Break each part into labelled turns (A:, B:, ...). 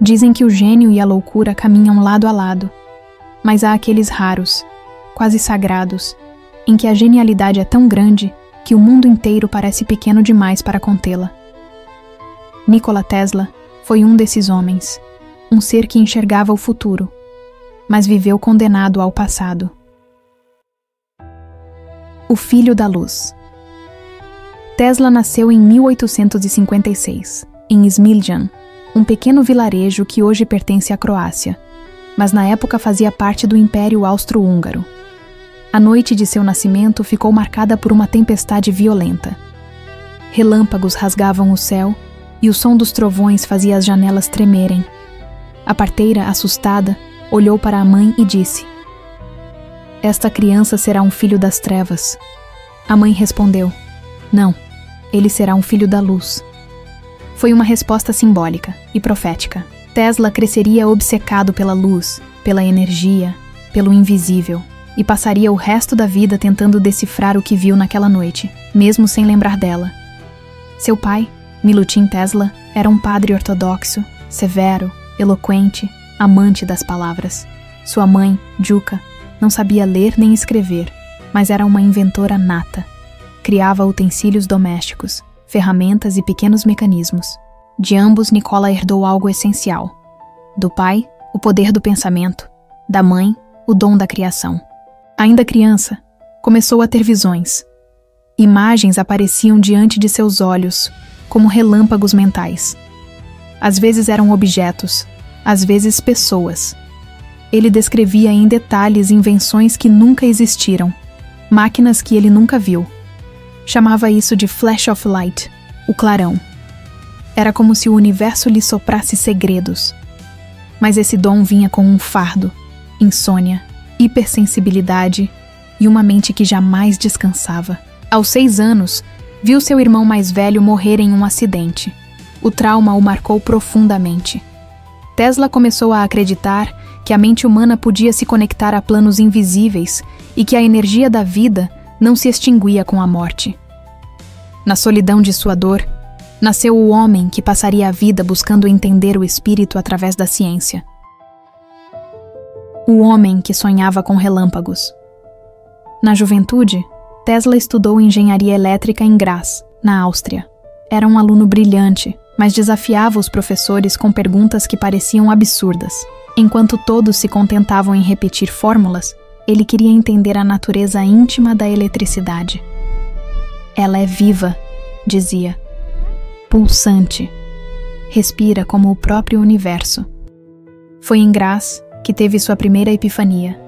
A: Dizem que o gênio e a loucura caminham lado a lado, mas há aqueles raros, quase sagrados, em que a genialidade é tão grande que o mundo inteiro parece pequeno demais para contê-la. Nikola Tesla foi um desses homens, um ser que enxergava o futuro, mas viveu condenado ao passado. O filho da luz. Tesla nasceu em 1856, em Smiljan, um pequeno vilarejo que hoje pertence à Croácia, mas na época fazia parte do Império Austro-Húngaro. A noite de seu nascimento ficou marcada por uma tempestade violenta. Relâmpagos rasgavam o céu e o som dos trovões fazia as janelas tremerem. A parteira, assustada, olhou para a mãe e disse: "Esta criança será um filho das trevas." A mãe respondeu: "Não, ele será um filho da luz." Foi uma resposta simbólica e profética. Tesla cresceria obcecado pela luz, pela energia, pelo invisível, e passaria o resto da vida tentando decifrar o que viu naquela noite, mesmo sem lembrar dela. Seu pai, Milutin Tesla, era um padre ortodoxo, severo, eloquente, amante das palavras. Sua mãe, Juka, não sabia ler nem escrever, mas era uma inventora nata. Criava utensílios domésticos, ferramentas e pequenos mecanismos. De ambos, Nikola herdou algo essencial. Do pai, o poder do pensamento. Da mãe, o dom da criação. Ainda criança, começou a ter visões. Imagens apareciam diante de seus olhos, como relâmpagos mentais. Às vezes eram objetos, às vezes pessoas. Ele descrevia em detalhes invenções que nunca existiram, máquinas que ele nunca viu. Chamava isso de flash of light, o clarão. Era como se o universo lhe soprasse segredos. Mas esse dom vinha com um fardo, insônia, hipersensibilidade e uma mente que jamais descansava. Aos 6 anos, viu seu irmão mais velho morrer em um acidente. O trauma o marcou profundamente. Tesla começou a acreditar que a mente humana podia se conectar a planos invisíveis e que a energia da vida não se extinguia com a morte. Na solidão de sua dor, nasceu o homem que passaria a vida buscando entender o espírito através da ciência. O homem que sonhava com relâmpagos. Na juventude, Tesla estudou engenharia elétrica em Graz, na Áustria. Era um aluno brilhante, mas desafiava os professores com perguntas que pareciam absurdas. Enquanto todos se contentavam em repetir fórmulas, ele queria entender a natureza íntima da eletricidade. "Ela é viva", dizia. "Pulsante. Respira como o próprio universo." Foi em Graz que teve sua primeira epifania.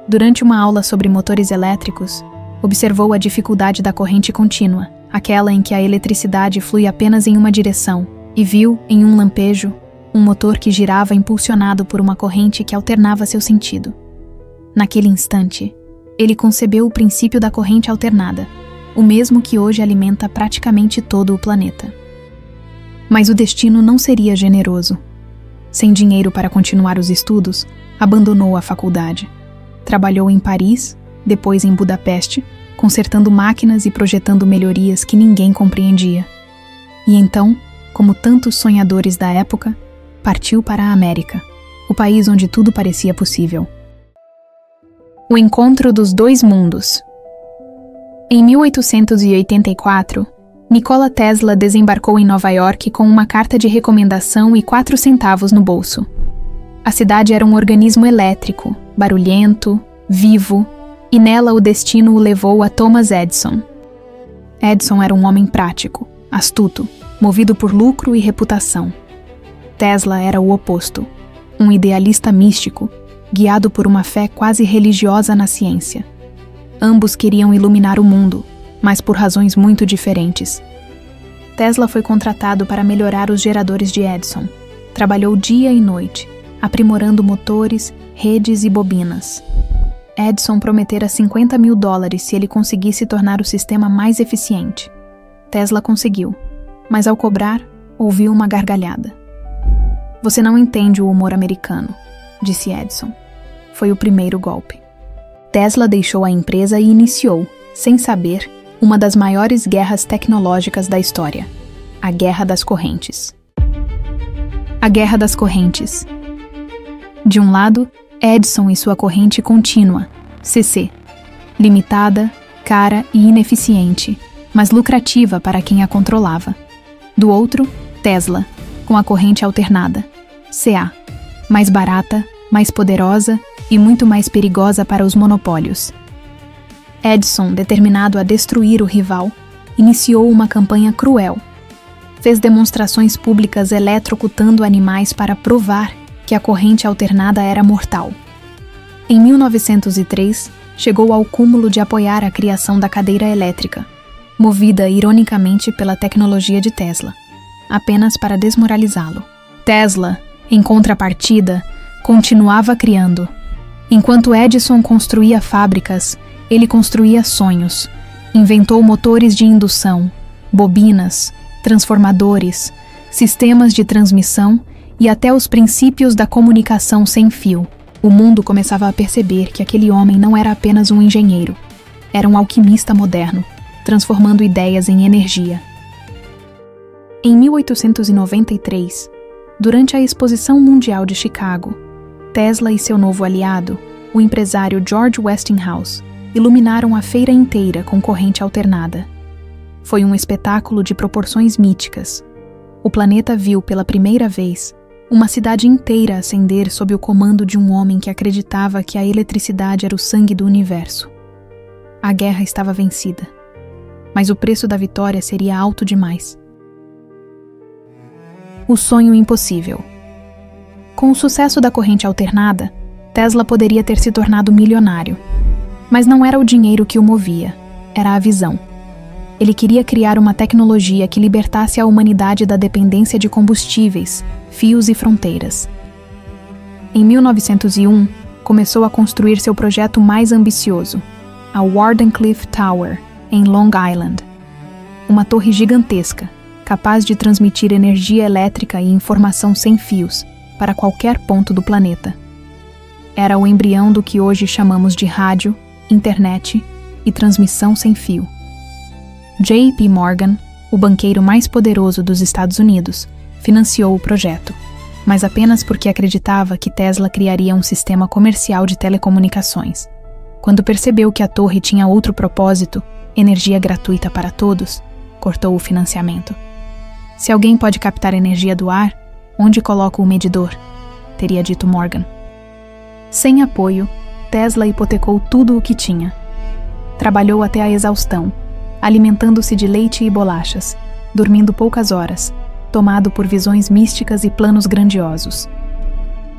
A: Durante uma aula sobre motores elétricos, observou a dificuldade da corrente contínua, aquela em que a eletricidade flui apenas em uma direção, e viu, em um lampejo, um motor que girava impulsionado por uma corrente que alternava seu sentido. Naquele instante, ele concebeu o princípio da corrente alternada, o mesmo que hoje alimenta praticamente todo o planeta. Mas o destino não seria generoso. Sem dinheiro para continuar os estudos, abandonou a faculdade. Trabalhou em Paris, depois em Budapeste, consertando máquinas e projetando melhorias que ninguém compreendia. E então, como tantos sonhadores da época, partiu para a América, o país onde tudo parecia possível. O encontro dos dois mundos. Em 1884, Nikola Tesla desembarcou em Nova York com uma carta de recomendação e 4 centavos no bolso. A cidade era um organismo elétrico, barulhento, vivo, e nela o destino o levou a Thomas Edison. Edison era um homem prático, astuto, movido por lucro e reputação. Tesla era o oposto, um idealista místico, guiado por uma fé quase religiosa na ciência. Ambos queriam iluminar o mundo, mas por razões muito diferentes. Tesla foi contratado para melhorar os geradores de Edison. Trabalhou dia e noite, aprimorando motores, redes e bobinas. Edison prometera $50 mil se ele conseguisse tornar o sistema mais eficiente. Tesla conseguiu, mas ao cobrar, ouviu uma gargalhada. "Você não entende o humor americano", disse Edison. Foi o primeiro golpe. Tesla deixou a empresa e iniciou, sem saber, uma das maiores guerras tecnológicas da história, a Guerra das Correntes. A Guerra das Correntes. De um lado, Edison e sua corrente contínua, CC, limitada, cara e ineficiente, mas lucrativa para quem a controlava. Do outro, Tesla, com a corrente alternada, CA, mais barata, mais poderosa e muito mais perigosa para os monopólios. Edison, determinado a destruir o rival, iniciou uma campanha cruel. Fez demonstrações públicas eletrocutando animais para provar que a corrente alternada era mortal. Em 1903, chegou ao cúmulo de apoiar a criação da cadeira elétrica, movida ironicamente pela tecnologia de Tesla, apenas para desmoralizá-lo. Tesla, em contrapartida, continuava criando. Enquanto Edison construía fábricas, ele construía sonhos, inventou motores de indução, bobinas, transformadores, sistemas de transmissão e até os princípios da comunicação sem fio. O mundo começava a perceber que aquele homem não era apenas um engenheiro, era um alquimista moderno, transformando ideias em energia. Em 1893, durante a Exposição Mundial de Chicago, Tesla e seu novo aliado, o empresário George Westinghouse, iluminaram a feira inteira com corrente alternada. Foi um espetáculo de proporções míticas. O planeta viu pela primeira vez uma cidade inteira acender sob o comando de um homem que acreditava que a eletricidade era o sangue do universo. A guerra estava vencida, mas o preço da vitória seria alto demais. O sonho impossível. Com o sucesso da corrente alternada, Tesla poderia ter se tornado milionário. Mas não era o dinheiro que o movia, era a visão. Ele queria criar uma tecnologia que libertasse a humanidade da dependência de combustíveis, fios e fronteiras. Em 1901, começou a construir seu projeto mais ambicioso, a Wardenclyffe Tower, em Long Island. Uma torre gigantesca, capaz de transmitir energia elétrica e informação sem fios para qualquer ponto do planeta. Era o embrião do que hoje chamamos de rádio, internet e transmissão sem fio. J.P. Morgan, o banqueiro mais poderoso dos Estados Unidos, financiou o projeto, mas apenas porque acreditava que Tesla criaria um sistema comercial de telecomunicações. Quando percebeu que a torre tinha outro propósito, energia gratuita para todos, cortou o financiamento. Se alguém pode captar energia do ar, onde coloca o medidor? Teria dito Morgan. Sem apoio, Tesla hipotecou tudo o que tinha. Trabalhou até a exaustão, alimentando-se de leite e bolachas, dormindo poucas horas, tomado por visões místicas e planos grandiosos.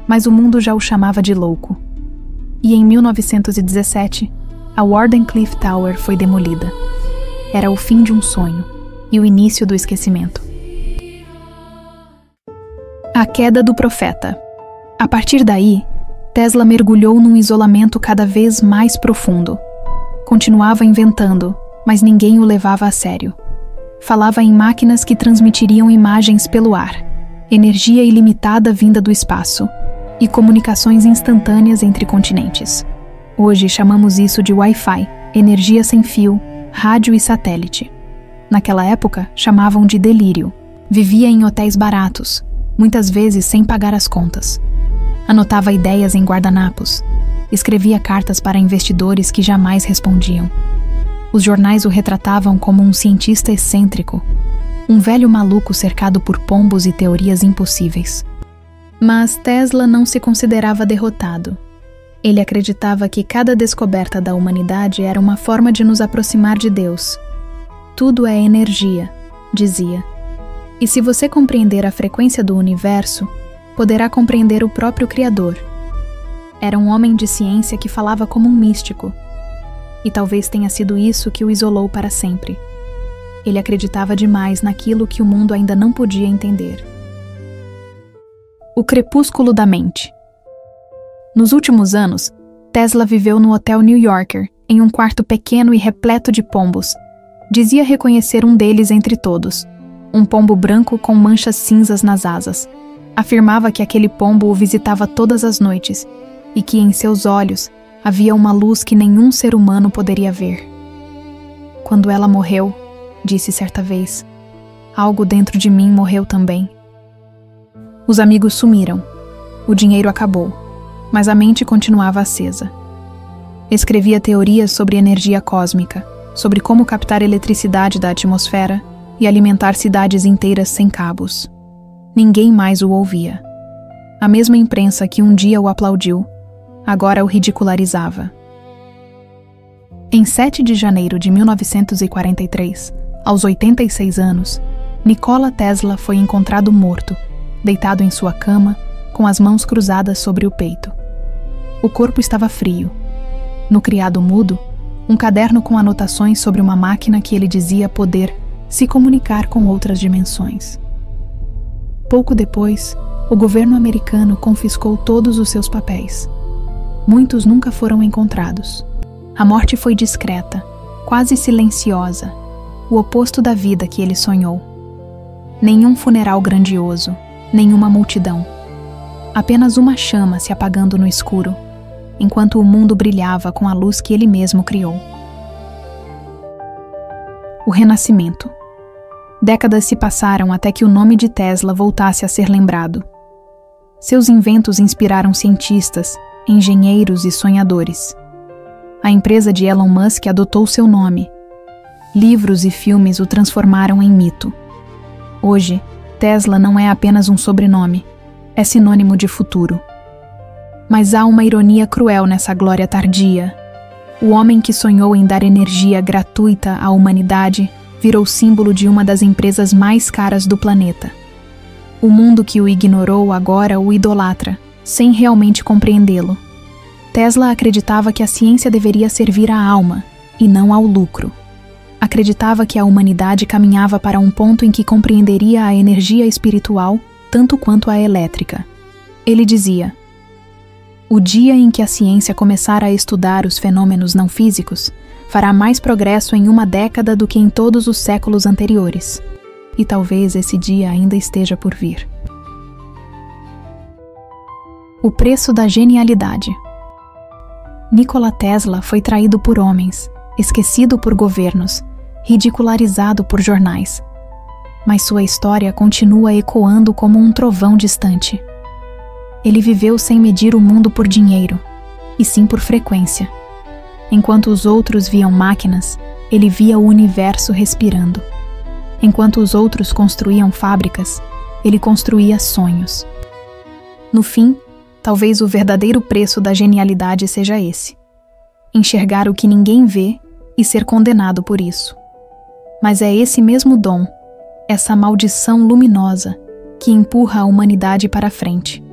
A: Mas o mundo já o chamava de louco. E em 1917, a Wardenclyffe Tower foi demolida. Era o fim de um sonho e o início do esquecimento. A queda do profeta. A partir daí, Tesla mergulhou num isolamento cada vez mais profundo. Continuava inventando, mas ninguém o levava a sério. Falava em máquinas que transmitiriam imagens pelo ar, energia ilimitada vinda do espaço e comunicações instantâneas entre continentes. Hoje chamamos isso de Wi-Fi, energia sem fio, rádio e satélite. Naquela época, chamavam de delírio. Vivia em hotéis baratos, muitas vezes sem pagar as contas. Anotava ideias em guardanapos. Escrevia cartas para investidores que jamais respondiam. Os jornais o retratavam como um cientista excêntrico, um velho maluco cercado por pombos e teorias impossíveis. Mas Tesla não se considerava derrotado. Ele acreditava que cada descoberta da humanidade era uma forma de nos aproximar de Deus. Tudo é energia, dizia. E se você compreender a frequência do universo, poderá compreender o próprio Criador. Era um homem de ciência que falava como um místico. E talvez tenha sido isso que o isolou para sempre. Ele acreditava demais naquilo que o mundo ainda não podia entender. O crepúsculo da mente. Nos últimos anos, Tesla viveu no Hotel New Yorker, em um quarto pequeno e repleto de pombos. Dizia reconhecer um deles entre todos, um pombo branco com manchas cinzas nas asas. Afirmava que aquele pombo o visitava todas as noites e que em seus olhos havia uma luz que nenhum ser humano poderia ver. Quando ela morreu, disse certa vez, algo dentro de mim morreu também. Os amigos sumiram. O dinheiro acabou, mas a mente continuava acesa. Escrevia teorias sobre energia cósmica, sobre como captar eletricidade da atmosfera e alimentar cidades inteiras sem cabos. Ninguém mais o ouvia. A mesma imprensa que um dia o aplaudiu, agora o ridicularizava. Em 7 de janeiro de 1943, aos 86 anos, Nikola Tesla foi encontrado morto, deitado em sua cama, com as mãos cruzadas sobre o peito. O corpo estava frio. No criado mudo, um caderno com anotações sobre uma máquina que ele dizia poder se comunicar com outras dimensões. Pouco depois, o governo americano confiscou todos os seus papéis. Muitos nunca foram encontrados. A morte foi discreta, quase silenciosa, o oposto da vida que ele sonhou. Nenhum funeral grandioso, nenhuma multidão. Apenas uma chama se apagando no escuro, enquanto o mundo brilhava com a luz que ele mesmo criou. O Renascimento. Décadas se passaram até que o nome de Tesla voltasse a ser lembrado. Seus inventos inspiraram cientistas, engenheiros e sonhadores. A empresa de Elon Musk adotou seu nome. Livros e filmes o transformaram em mito. Hoje, Tesla não é apenas um sobrenome, é sinônimo de futuro. Mas há uma ironia cruel nessa glória tardia. O homem que sonhou em dar energia gratuita à humanidade virou símbolo de uma das empresas mais caras do planeta. O mundo que o ignorou agora o idolatra, sem realmente compreendê-lo. Tesla acreditava que a ciência deveria servir à alma, e não ao lucro. Acreditava que a humanidade caminhava para um ponto em que compreenderia a energia espiritual tanto quanto a elétrica. Ele dizia: "O dia em que a ciência começar a estudar os fenômenos não físicos, fará mais progresso em uma década do que em todos os séculos anteriores. E talvez esse dia ainda esteja por vir." O preço da genialidade. Nikola Tesla foi traído por homens, esquecido por governos, ridicularizado por jornais. Mas sua história continua ecoando como um trovão distante. Ele viveu sem medir o mundo por dinheiro, e sim por frequência. Enquanto os outros viam máquinas, ele via o universo respirando. Enquanto os outros construíam fábricas, ele construía sonhos. No fim, talvez o verdadeiro preço da genialidade seja esse: enxergar o que ninguém vê e ser condenado por isso. Mas é esse mesmo dom, essa maldição luminosa, que empurra a humanidade para a frente.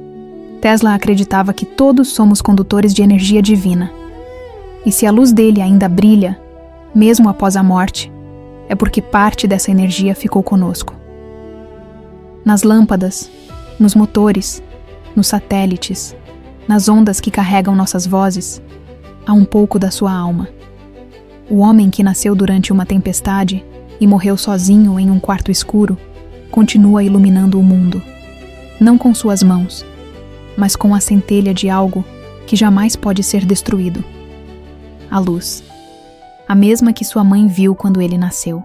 A: Tesla acreditava que todos somos condutores de energia divina. E se a luz dele ainda brilha, mesmo após a morte, é porque parte dessa energia ficou conosco. Nas lâmpadas, nos motores, nos satélites, nas ondas que carregam nossas vozes, há um pouco da sua alma. O homem que nasceu durante uma tempestade e morreu sozinho em um quarto escuro, continua iluminando o mundo, não com suas mãos, mas com a centelha de algo que jamais pode ser destruído. A luz. A mesma que sua mãe viu quando ele nasceu.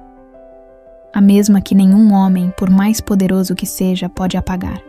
A: A mesma que nenhum homem, por mais poderoso que seja, pode apagar.